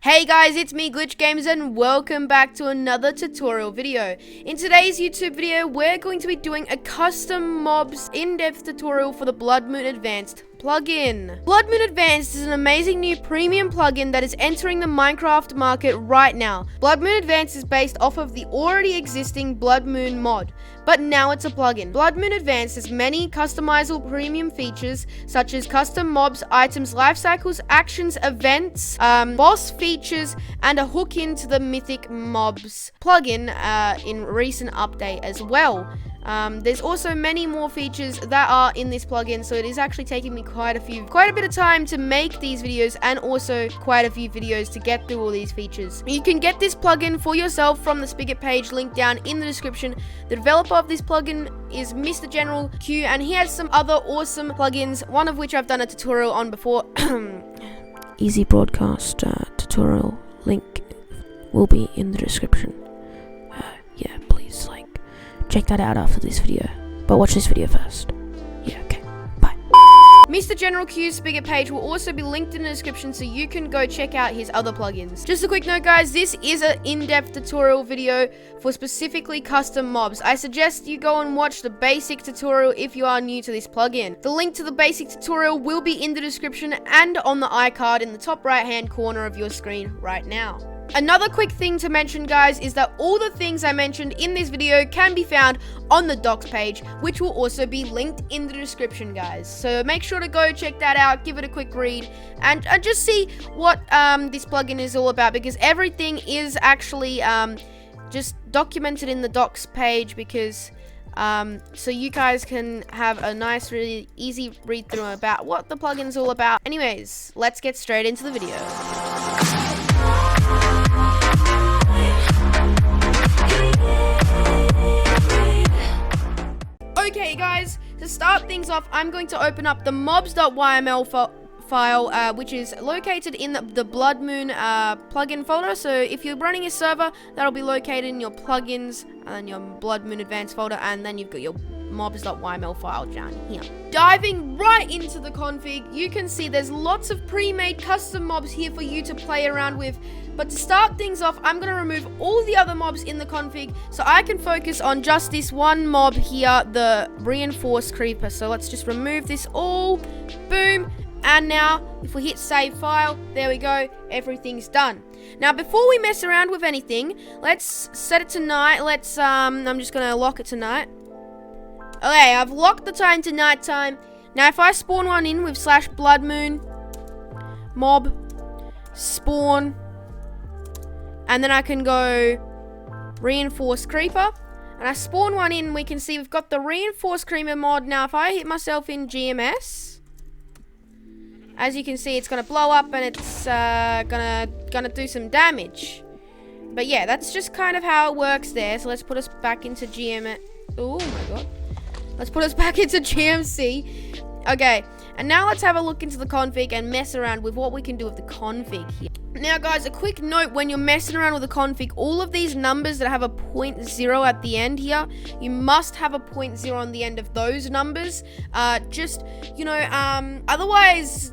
Hey guys, it's me, Glitch Games, and welcome back to another tutorial video. In today's YouTube video, we're going to be doing a custom mobs in-depth tutorial for the Blood Moon Advanced plugin. Blood Moon Advanced is an amazing new premium plugin that is entering the Minecraft market right now. Blood Moon Advanced is based off of the already existing Blood Moon mod, but now it's a plugin. Blood Moon Advanced has many customizable premium features such as custom mobs, items, life cycles, actions, events, boss features, and a hook into the MythicMobs plugin in recent update as well. There's also many more features that are in this plugin, so it is actually taking me quite a bit of time to make these videos, and also quite a few videos to get through all these features. You can get this plugin for yourself from the Spigot page linked down in the description. The developer of this plugin is Mr. General Q, and he has some other awesome plugins, one of which I've done a tutorial on before. Easy broadcast tutorial link will be in the description. Yeah, please check that out after this video, but watch this video first. Yeah, okay, bye. Mr. General Q's Spigot page will also be linked in the description, so you can go check out his other plugins. Just a quick note, guys, this is an in-depth tutorial video for specifically custom mobs. I suggest you go and watch the basic tutorial if you are new to this plugin. The link to the basic tutorial will be in the description and on the iCard in the top right-hand corner of your screen right now. Another quick thing to mention, guys, is that all the things I mentioned in this video can be found on the docs page, which will also be linked in the description, guys. So make sure to go check that out, give it a quick read, and just see what this plugin is all about, because everything is actually just documented in the docs page, because so you guys can have a nice, really easy read through about what the plugin's all about. Anyways, let's get straight into the video. Okay guys, to start things off, I'm going to open up the mobs.yml file, which is located in the Blood Moon plugin folder. So if you're running a server, that'll be located in your plugins and your Blood Moon Advanced folder, and then you've got your mobs.yml file down here. Diving right into the config, you can see there's lots of pre-made custom mobs here for you to play around with. But to start things off, I'm going to remove all the other mobs in the config so I can focus on just this one mob here, the reinforced creeper. So let's just remove this all. Boom. And now, if we hit save file, there we go, everything's done. Now, before we mess around with anything, let's set it to night. I'm just going to lock it to night. Okay, I've locked the time to nighttime. Now, if I spawn one in with /bloodmoon mob spawn, and then I can go reinforced creeper, and I spawn one in, we can see we've got the reinforced creeper mod. Now, if I hit myself in GMS, as you can see, it's gonna blow up, and it's gonna do some damage. But yeah, that's just kind of how it works there. So let's put us back into GMS. Oh my god. Let's put us back into GMC. Okay, and now let's have a look into the config and mess around with what we can do with the config here. Now guys, a quick note, when you're messing around with the config, all of these numbers that have a 0.0 at the end here, you must have a 0.0 on the end of those numbers. Otherwise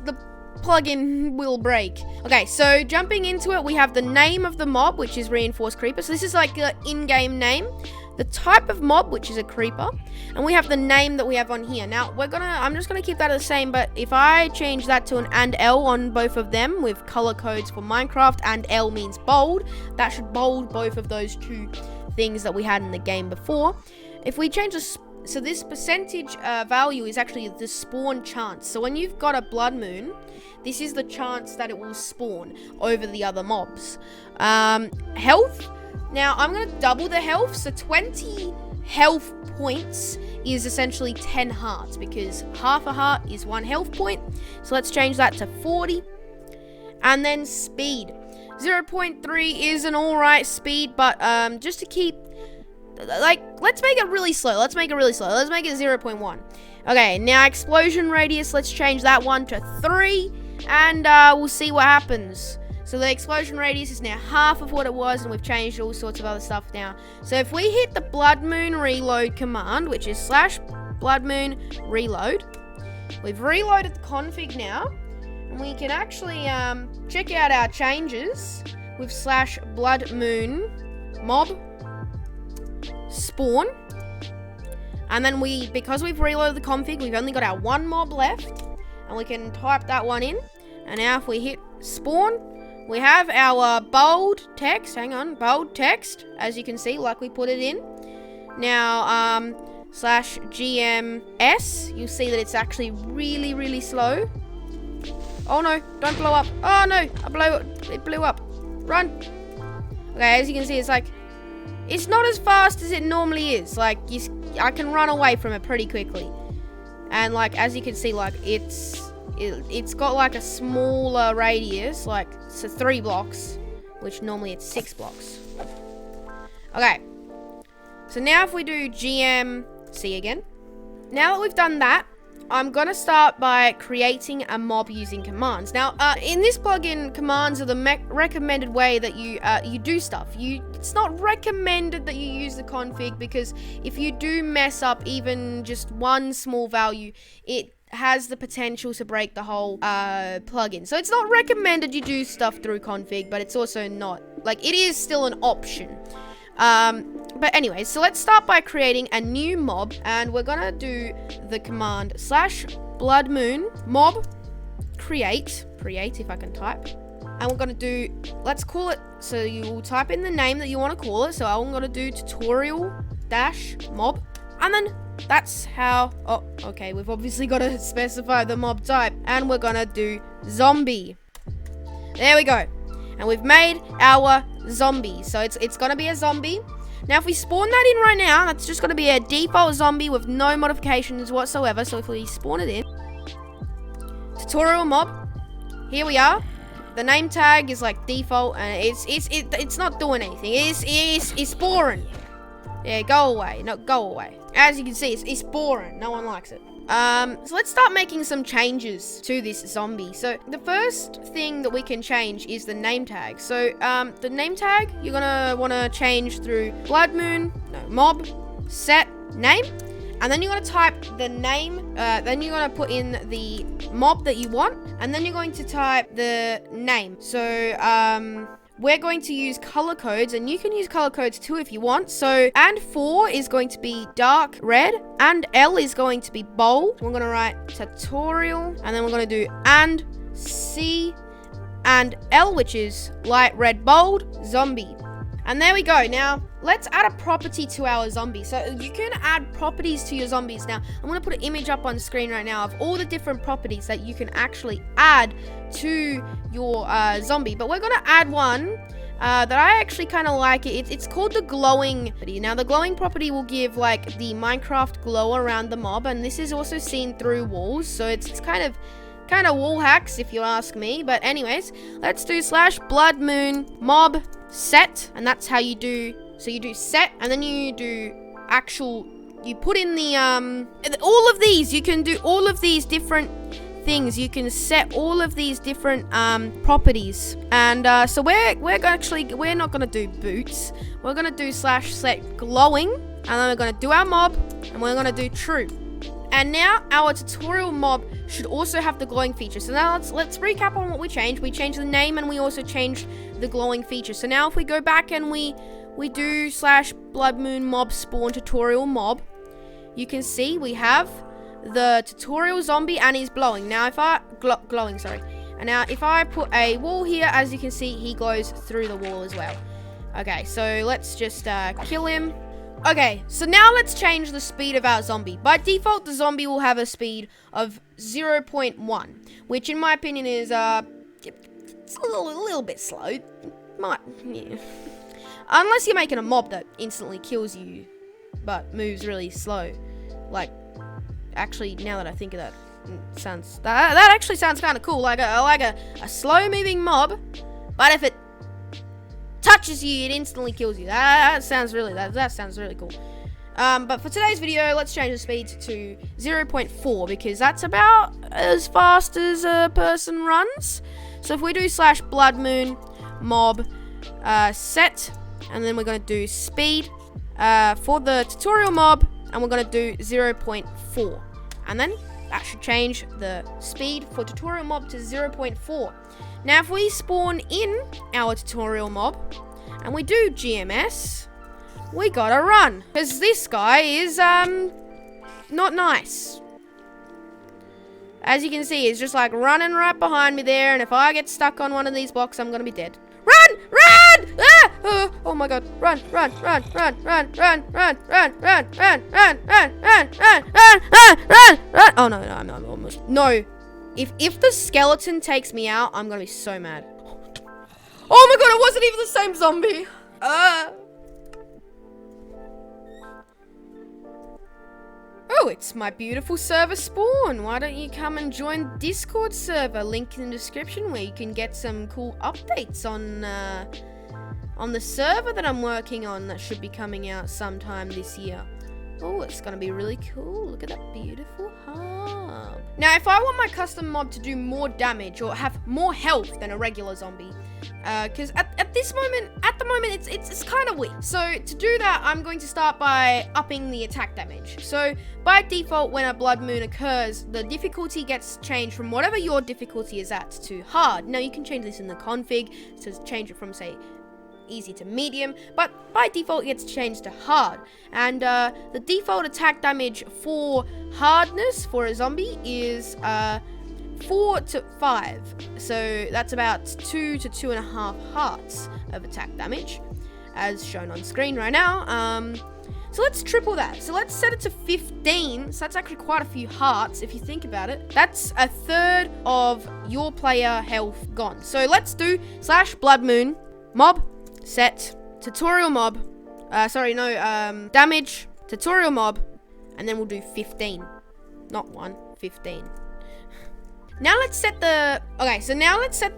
the plugin will break. Okay, so jumping into it, we have the name of the mob, which is reinforced creeper. So this is like the in-game name. The type of mob, which is a creeper, and we have the name that we have on here. Now I'm just gonna keep that the same, but if I change that to an and L on both of them with color codes for Minecraft, and L means bold, that should bold both of those two things that we had in the game before. If we change this, so this percentage value is actually the spawn chance. So when you've got a blood moon, this is the chance that it will spawn over the other mobs. Health. Now, I'm going to double the health, so 20 health points is essentially 10 hearts, because half a heart is 1 health point. So let's change that to 40. And then speed. 0.3 is an alright speed, but just to keep, let's make it really slow. Let's make it 0.1. Okay, now explosion radius, let's change that one to 3, and we'll see what happens. So the explosion radius is now half of what it was, and we've changed all sorts of other stuff now. So if we hit the Blood Moon reload command, which is /bloodmoon reload, we've reloaded the config now. we can actually check out our changes with /bloodmoon-mob spawn. And then because we've reloaded the config, we've only got our one mob left. And we can type that one in. And now if we hit spawn, we have our bold text. Hang on, bold text, as you can see, like we put it in. Now, /GMS, you'll see that it's actually really, really slow. Oh no, don't blow up. Oh no, it blew up. Run. Okay, as you can see, it's like, it's not as fast as it normally is. Like, I can run away from it pretty quickly. And like, as you can see, like, it's got like a smaller radius, like, so 3 blocks, which normally it's 6 blocks. Okay. So now if we do GMC again. Now that we've done that, I'm going to start by creating a mob using commands. Now, in this plugin, commands are the recommended way that you do stuff. It's not recommended that you use the config, because if you do mess up even just one small value, it has the potential to break the whole plugin. So it's not recommended you do stuff through config, but it's also not, like, it is still an option. But anyway, so let's start by creating a new mob, and we're gonna do the command /bloodmoon-mob create if I can type, and we're gonna do, let's call it, so you will type in the name that you want to call it. So I'm gonna do tutorial-mob, and then that's how, oh, okay, we've obviously got to specify the mob type, and we're gonna do zombie. There we go. And we've made our zombie. So it's going to be a zombie. Now, if we spawn that in right now, that's just going to be a default zombie with no modifications whatsoever. So if we spawn it in, tutorial mob, here we are. The name tag is like default, and it's not doing anything. It's boring. Yeah, go away. No, go away. As you can see, it's boring. No one likes it. So let's start making some changes to this zombie. So the first thing that we can change is the name tag. So the name tag, you're gonna want to change through mob set name, and then you're gonna type the name, then you're gonna put in the mob that you want, and then you're going to type the name. So we're going to use color codes, and you can use color codes too if you want. So, and 4 is going to be dark red, and L is going to be bold. We're going to write tutorial, and then we're going to do and C and L, which is light red bold zombie. And there we go. Now, let's add a property to our zombie. So you can add properties to your zombies. Now, I'm going to put an image up on screen right now of all the different properties that you can actually add to your zombie. But we're going to add one that I actually kind of like. It's called the glowing property. Now, the glowing property will give like the Minecraft glow around the mob. And this is also seen through walls. So it's kind of wall hacks if you ask me. But anyways, let's do /bloodmoon-mob set, and that's how you do. So you do set, and then you do actual, you put in the all of these, you can do all of these different things. You can set all of these different properties, and so we're not gonna do boots. We're gonna do /set glowing, and then we're gonna do our mob, and we're gonna do true. And now our tutorial mob should also have the glowing feature. So now let's recap on what we changed. We changed the name, and we also changed the glowing feature. So now if we go back and we do /bloodmoon-mob spawn tutorial mob, you can see we have the tutorial zombie, and he's glowing. Now if I glowing, sorry. And now if I put a wall here, as you can see, he goes through the wall as well. Okay, so let's just kill him. Okay, so now let's change the speed of our zombie. By default, the zombie will have a speed of 0.1, which in my opinion is it's a little bit slow. Yeah. Unless you're making a mob that instantly kills you, but moves really slow. Like, actually, now that I think of that, that actually sounds kind of cool. Like a slow-moving mob, but if it touches you, it instantly kills you. That sounds really cool. But for today's video, let's change the speed to 0.4, because that's about as fast as a person runs. So if we do /bloodmoon-mob set, and then we're going to do speed for the tutorial mob, and we're going to do 0.4, and then That should change the speed for tutorial mob to 0.4. Now, if we spawn in our tutorial mob and we do GMS, we gotta run. Because this guy is, not nice. As you can see, he's just like running right behind me there. And if I get stuck on one of these blocks, I'm gonna be dead. Run! Run! Ah! Oh my god. Run, run, run, run, run, run, run, run, run, run, run, run, run, run, run, run, run. Oh no, no, I'm almost. No. If the skeleton takes me out, I'm gonna be so mad. Oh my god, it wasn't even the same zombie. Oh, it's my beautiful server spawn. Why don't you come and join Discord server? Link in the description where you can get some cool updates on the server that I'm working on that should be coming out sometime this year. Oh, it's gonna be really cool. Look at that beautiful hub. Now, if I want my custom mob to do more damage or have more health than a regular zombie, because at the moment, it's kind of weak. So to do that, I'm going to start by upping the attack damage. So by default, when a blood moon occurs, the difficulty gets changed from whatever your difficulty is at to hard. Now you can change this in the config to change it from, say, easy to medium, but by default it gets changed to hard. And the default attack damage for hardness for a zombie is 4 to 5, so that's about 2 to 2.5 hearts of attack damage, as shown on screen right now. So let's triple that. So let's set it to 15. So that's actually quite a few hearts if you think about it. That's a third of your player health gone. So let's do /blood moon mob set tutorial mob. Damage tutorial mob, and then we'll do 15, not 1, 15. Now let's set the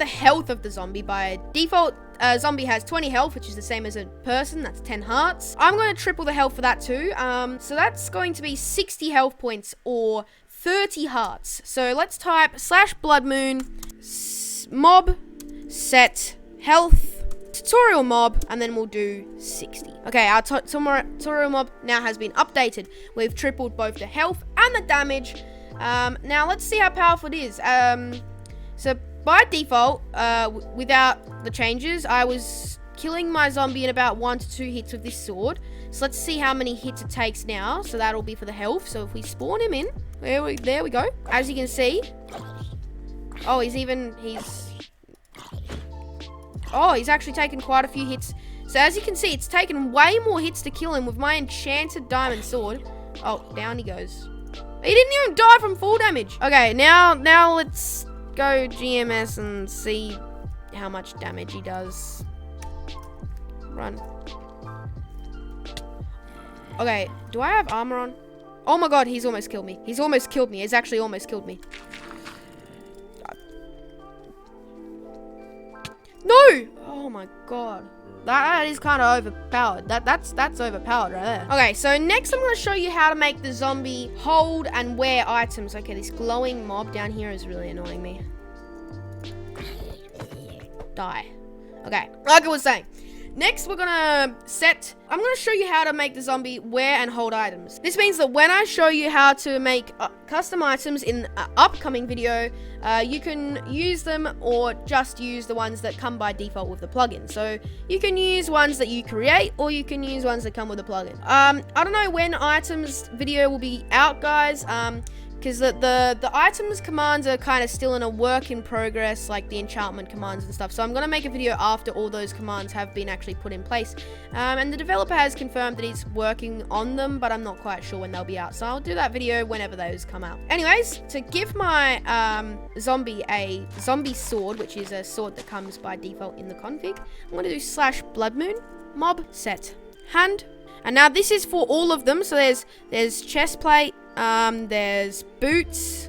health of the zombie. By default, zombie has 20 health, which is the same as a person. That's 10 hearts. I'm going to triple the health for that too. So that's going to be 60 health points or 30 hearts. So let's type /blood moon mob set health tutorial mob, and then we'll do 60. Okay, our tutorial mob now has been updated. We've tripled both the health and the damage. Now let's see how powerful it is. So by default, without the changes, I was killing my zombie in about 1 to 2 hits with this sword. So let's see how many hits it takes now. So that'll be for the health. So if we spawn him in, there we go. As you can see, he's actually taken quite a few hits. So as you can see, it's taken way more hits to kill him with my enchanted diamond sword. Oh, down he goes. He didn't even die from full damage. Okay, now let's go GMS and see how much damage he does. Run. Okay, do I have armor on? Oh my god, he's almost killed me. He's almost killed me. He's actually almost killed me. No! Oh my god. That is kind of overpowered. That's overpowered right there. Okay, so next I'm going to show you how to make the zombie hold and wear items. Okay, this glowing mob down here is really annoying me. Die. Okay, like I was saying. Next, I'm going to show you how to make the zombie wear and hold items. This means that when I show you how to make custom items in an upcoming video, you can use them or just use the ones that come by default with the plugin. So you can use ones that you create, or you can use ones that come with the plugin. I don't know when items video will be out, guys. Because the items commands are kind of still in a work in progress, like the enchantment commands and stuff. So I'm going to make a video after all those commands have been actually put in place. And the developer has confirmed that he's working on them, but I'm not quite sure when they'll be out. So I'll do that video whenever those come out. Anyways, to give my zombie a zombie sword, which is a sword that comes by default in the config, I'm going to do /blood moon mob set hand. And now this is for all of them. So there's chest plate. There's boots,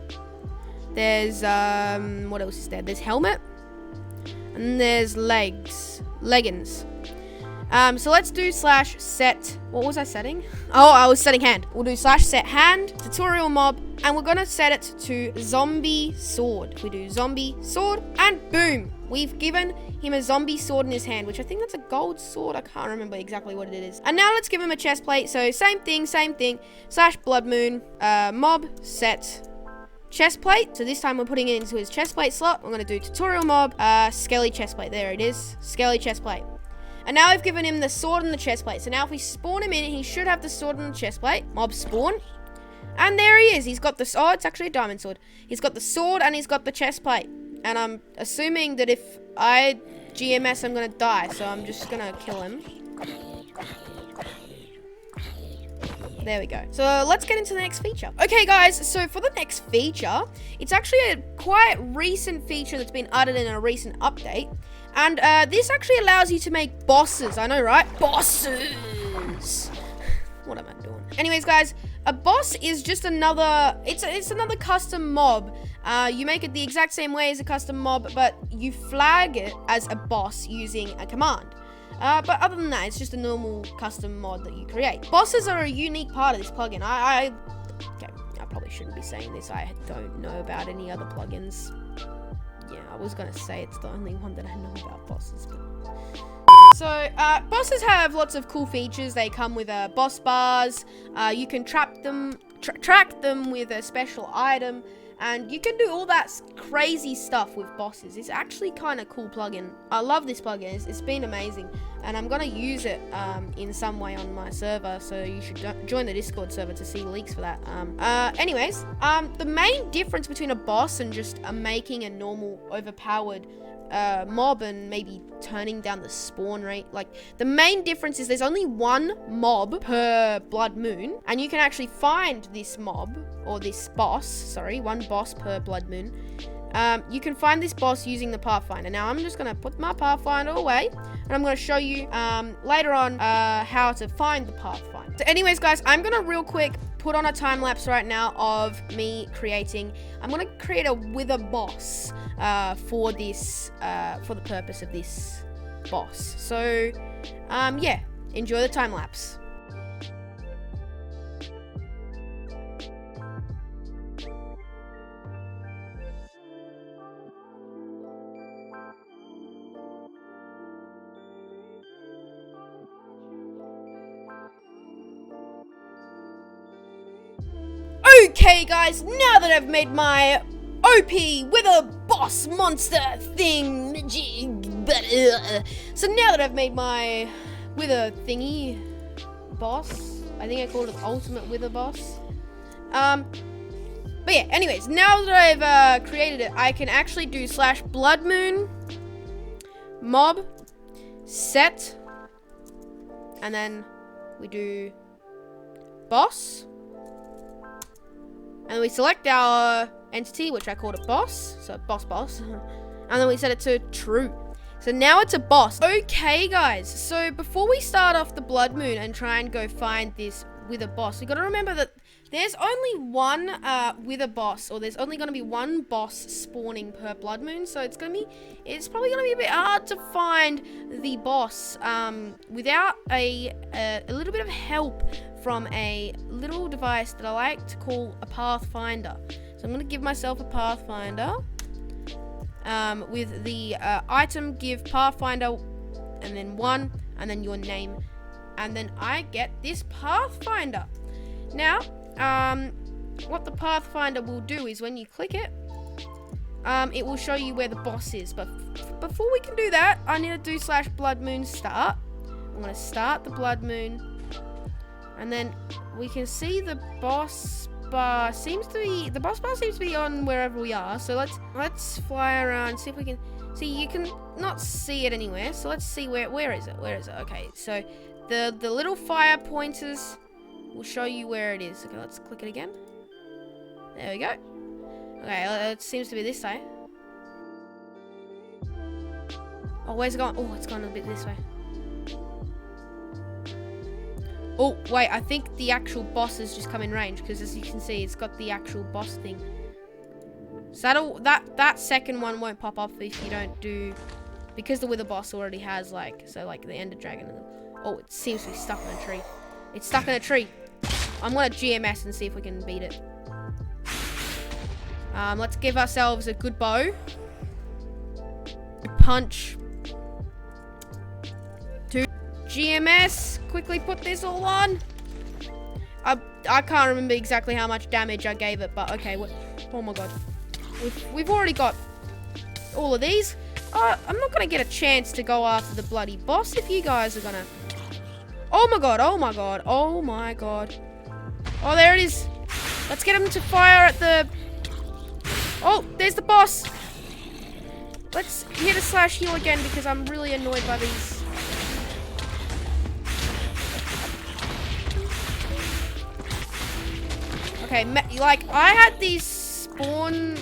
there's, what else is there? There's helmet, and there's leggings. So let's do /set, what was I setting? Oh, I was setting hand. We'll do /set hand, tutorial mob, and we're gonna set it to zombie sword. We do zombie sword, and boom, we've given him a zombie sword in his hand, which I think that's a gold sword. I can't remember exactly what it is. And now let's give him a chest plate. So same thing, /blood moon mob set chest plate. So this time we're putting it into his chest plate slot. I'm going to do tutorial mob, skelly chest plate. There it is, skelly chest plate. And now I've given him the sword and the chest plate. So now if we spawn him in, he should have the sword and the chest plate. Mob spawn. And there he is. He's got the, oh, it's actually a diamond sword. He's got the sword and he's got the chest plate. And I'm assuming that if I GMS, I'm going to die. So I'm just going to kill him. There we go. So let's get into the next feature. Okay, guys. So for the next feature, it's actually a quite recent feature that's been added in a recent update. And this actually allows you to make bosses. I know, right? Bosses. What am I doing? Anyways, guys, a boss is just another, it's another custom mob. You make it the exact same way as a custom mob, but you flag it as a boss using a command. But other than that, it's just a normal custom mod that you create. Bosses are a unique part of this plugin. Okay, I probably shouldn't be saying this. I don't know about any other plugins. Yeah, I was gonna say it's the only one that I know about bosses. But... So, bosses have lots of cool features. They come with boss bars. You can track them with a special item. And you can do all that crazy stuff with bosses. It's actually kind of cool plugin. I love this plugin. It's been amazing. And I'm going to use it in some way on my server. So you should join the Discord server to see leaks for that. Anyways, the main difference between a boss and just making a normal overpowered mob and maybe turning down the spawn rate, like the main difference is there's only one mob per blood moon, and you can actually find this mob or this boss, sorry, one boss per blood moon. You can find this boss using the Pathfinder. Now I'm just gonna put my Pathfinder away and I'm gonna show you later on how to find the Pathfinder. So anyways, guys, I'm gonna real quick put on a time lapse right now of me creating. I'm gonna create a wither boss for this for the purpose of this boss. So yeah, enjoy the time lapse. Okay, guys, now that I've made my OP with a boss monster thing, so now that I've made my wither thingy boss, I think I called it ultimate wither boss. But yeah, anyways, now that I've created it, I can actually do /bloodmoon mob set, and then we do boss. And we select our entity, which I called a boss. So boss. And then we set it to true. So now it's a boss. Okay, guys. So before we start off the blood moon and try and go find this wither boss, we got to remember that there's only one wither boss, or there's only going to be one boss spawning per blood moon. So it's probably going to be a bit hard to find the boss without a little bit of help from a little device that I like to call a Pathfinder. So I'm going to give myself a Pathfinder with the item give Pathfinder and then 1 and then your name, and then I get this Pathfinder. Now what the Pathfinder will do is when you click it, it will show you where the boss is. But before we can do that, I need to do /bloodmoon start. I'm going to start the blood moon. And then we can see the boss bar seems to be on wherever we are. So let's fly around, see if we can see. You can not see it anywhere. So let's see where is it? Okay, so the little fire pointers will show you where it is. Okay, let's click it again. There we go. Okay, it seems to be this side. Oh, where's it going? Oh, it's gone a bit this way. Oh, wait, I think the actual boss has just come in range, because as you can see, it's got the actual boss thing. So that second one won't pop up if you don't do, because the wither boss already has like the ender dragon. Oh, it seems to be stuck in a tree. It's stuck in a tree. I'm gonna GMS and see if we can beat it. Let's give ourselves a good bow. Punch. GMS, quickly put this all on. I can't remember exactly how much damage I gave it, but okay, Oh my god. We've already got all of these. I'm not gonna get a chance to go after the bloody boss if you guys are gonna... Oh my god, oh my god, oh my god. Oh, there it is. Let's get him to fire at the... Oh, there's the boss. Let's hit a slash heal again because I'm really annoyed by these. Okay, like, I had these spawn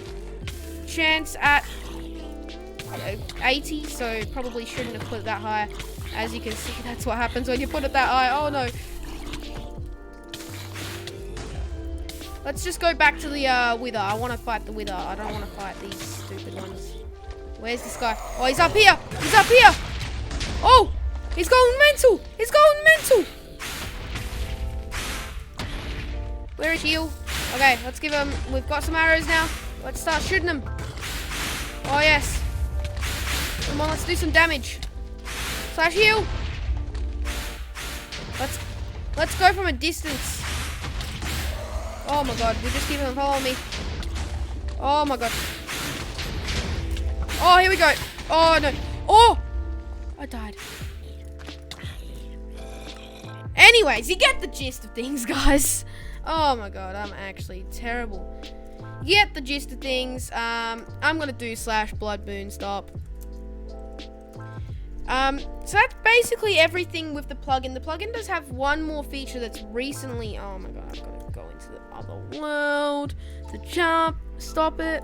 chance at 80, so probably shouldn't have put it that high. As you can see, that's what happens when you put it that high. Oh no. Let's just go back to the Wither. I want to fight the Wither. I don't want to fight these stupid ones. Where's this guy? Oh, he's up here. He's up here. Oh, he's going mental. He's going mental. Where is heal? Okay, let's give him... We've got some arrows now. Let's start shooting him. Oh, yes. Come on, let's do some damage. Slash heal. Let's go from a distance. Oh my god, we just keep him following me. Oh my god. Oh, here we go. Oh no. Oh! I died. Anyways, you get the gist of things, guys. Oh my god, I'm actually terrible. You get the gist of things. I'm gonna do slash blood moon stop. So that's basically everything with the plugin. The plugin does have one more feature that's recently... Oh my god, I've got to go into the other world to jump. Stop it.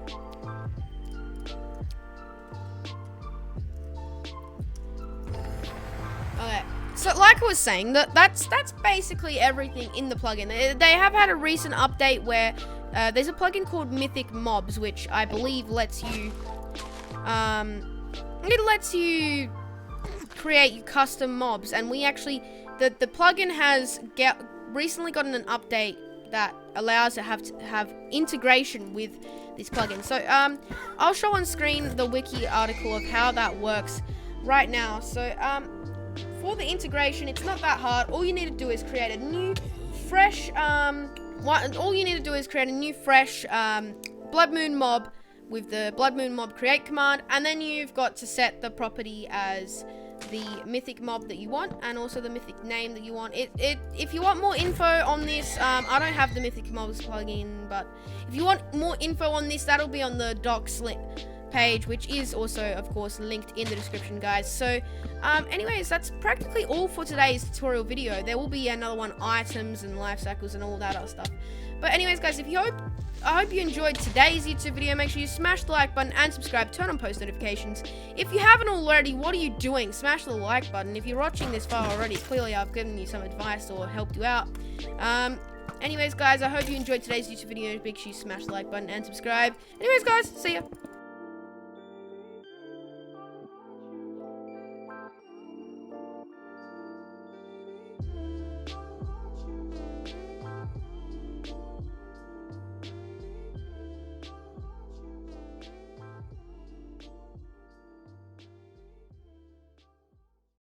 Okay, so like I was saying, that's basically everything in the plugin. They have had a recent update where there's a plugin called MythicMobs, which I believe lets you... it lets you create custom mobs, and we actually... The plugin has recently gotten an update that allows to have integration with this plugin. So I'll show on screen the wiki article of how that works right now. So for the integration, it's not that hard. All you need to do is create a new fresh Blood Moon mob with the Blood Moon mob create command, and then you've got to set the property as the mythic mob that you want, and also the mythic name that you want. If you want more info on this, I don't have the MythicMobs plugin, but if you want more info on this, that'll be on the docs page, which is also, of course, linked in the description, guys. So anyways, that's practically all for today's tutorial video. There will be another one, items and life cycles and all that other stuff. But anyways, guys, I hope you enjoyed today's YouTube video. Make sure you smash the like button and subscribe. Turn on post notifications. If you haven't already, what are you doing? Smash the like button. If you're watching this far already, clearly I've given you some advice or helped you out. Anyways, guys, I hope you enjoyed today's YouTube video. Make sure you smash the like button and subscribe. Anyways, guys, see ya.